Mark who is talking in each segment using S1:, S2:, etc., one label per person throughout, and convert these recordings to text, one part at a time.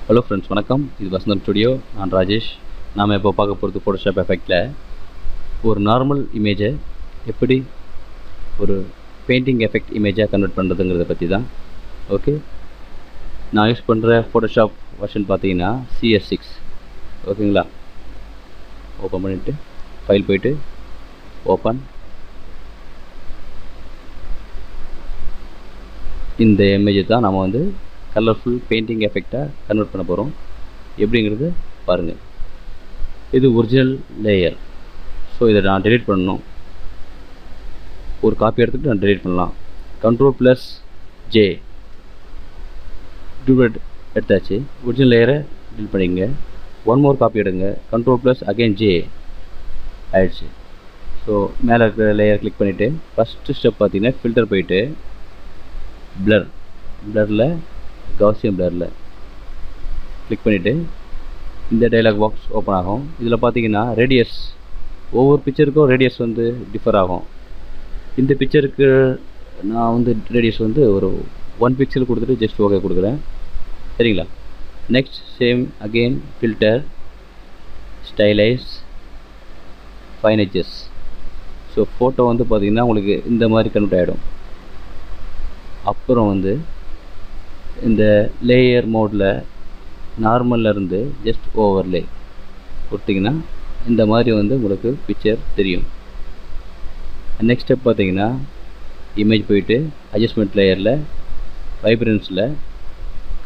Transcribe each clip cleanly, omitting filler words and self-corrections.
S1: Hello friends, வணக்கம். இது வசந்தம் studio. நான் ராஜேஷ். நாம் இப்போ பார்க்க போகிறது ஃபோட்டோஷாப் எஃபெக்டில் ஒரு நார்மல் இமேஜை எப்படி ஒரு பெயிண்டிங் எஃபெக்ட் இமேஜாக கன்வெர்ட் பண்ணுறதுங்கிறத பற்றி தான். ஓகே, நான் யூஸ் பண்ணுற ஃபோட்டோஷாப் வெர்ஷன் பார்த்தீங்கன்னா CS6. ஓகேங்களா, ஓப்பன் பண்ணிவிட்டு ஃபைல் போய்ட்டு ஓப்பன். இந்த இமேஜை தான் நம்ம வந்து கலர்ஃபுல் பெயிண்டிங் எஃபெக்டாக கன்வெர்ட் பண்ண போகிறோம். எப்படிங்கிறது பாருங்கள். இது ஒரிஜினல் லேயர். ஸோ இதை நான் டெலீட் பண்ணணும். ஒரு காப்பி எடுத்துகிட்டு நான் டெலீட் பண்ணலாம். Ctrl+J டூப்ளிகேட் எடுத்தாச்சு. ஒரிஜினல் லேயரை டெலீட் பண்ணிங்க. ஒன் மோர் காப்பி எடுங்க. Ctrl+J ஆயிடுச்சு. ஸோ மேலே இருக்கிற லேயர் கிளிக் பண்ணிவிட்டு ஃபஸ்ட்டு ஸ்டெப் பார்த்தீங்கன்னா ஃபில்டர் போயிட்டு பிளரில் காசியம் பிளரில் கிளிக் பண்ணிவிட்டு இந்த டைலாக் பாக்ஸ் ஓப்பன் ஆகும். இதில் பார்த்தீங்கன்னா ரேடியஸ், ஒவ்வொரு பிக்சருக்கும் ரேடியஸ் வந்து டிஃபர் ஆகும். இந்த பிக்சருக்கு நான் வந்து ரேடியஸ் வந்து ஒரு 1 பிக்சல் கொடுத்துட்டு ஜஸ்ட் ஓகே கொடுக்குறேன். சரிங்களா. Next same again filter, stylise, fine edges. So photo வந்து பார்த்திங்கன்னா உங்களுக்கு இந்த மாதிரி கன்வெர்ட் ஆகிடும். அப்புறம் வந்து இந்த லேயர் மோடில் நார்மலில் இருந்து ஜஸ்ட் ஓவர்லே கொடுத்திங்கன்னா இந்த மாதிரி வந்து உங்களுக்கு பிக்சர் தெரியும். நெக்ஸ்ட் ஸ்டெப் பார்த்தீங்கன்னா இமேஜ் போயிட்டு அட்ஜஸ்ட்மெண்ட் லேயரில் வைப்ரன்ஸில்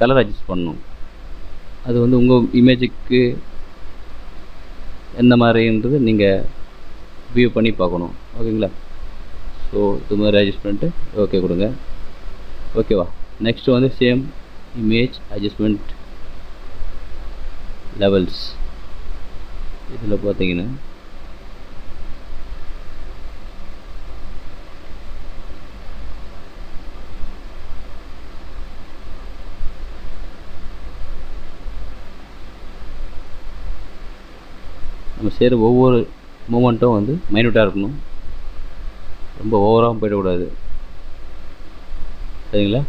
S1: கலர் அட்ஜஸ்ட் பண்ணணும். அது வந்து உங்கள் இமேஜுக்கு எந்த மாதிரின்றது நீங்கள் வியூ பண்ணி பார்க்கணும். ஓகேங்களா. ஸோ இது மாதிரி அட்ஜஸ்ட் பண்ணிட்டு ஓகே கொடுங்க. ஓகேவா. நெக்ஸ்ட் வந்து சேம் இமேஜ் அட்ஜஸ்ட்மெண்ட் லெவல்ஸ். இதில் பார்த்தீங்கன்னா நம்ம செய்கிற ஒவ்வொரு மூமெண்ட்டும் வந்து மைன்யூட்டாக இருக்கணும். ரொம்ப ஓவராகவும் போயிடக்கூடாது. சரிங்களா.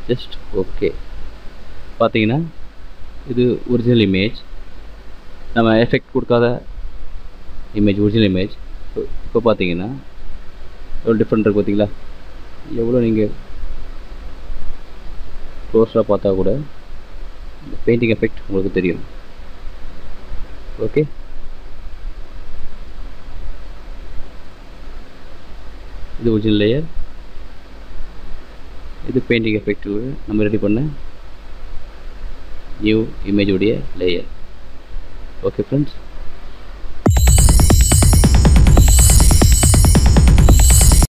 S1: Just okay. பார்த்தீங்கன்னா இது ஒரிஜினல் இமேஜ், நம்ம எஃபெக்ட் கொடுக்காத இமேஜ், ஒரிஜினல் இமேஜ். ஸோ இப்போ பார்த்தீங்கன்னா எவ்வளோ டிஃப்ரெண்ட் இருக்குது பார்த்தீங்களா. எவ்வளோ நீங்கள் க்ளோஸாக பார்த்தா கூட இந்த பெயிண்டிங் எஃபெக்ட் உங்களுக்கு தெரியும். ஓகே, இது ஒரிஜினல் லேயர், இது பெயிண்டிங் எஃபெக்ட் நம்ம ரெடி பண்ண நியூ இமேஜ் உடைய லேயர். Okay friends.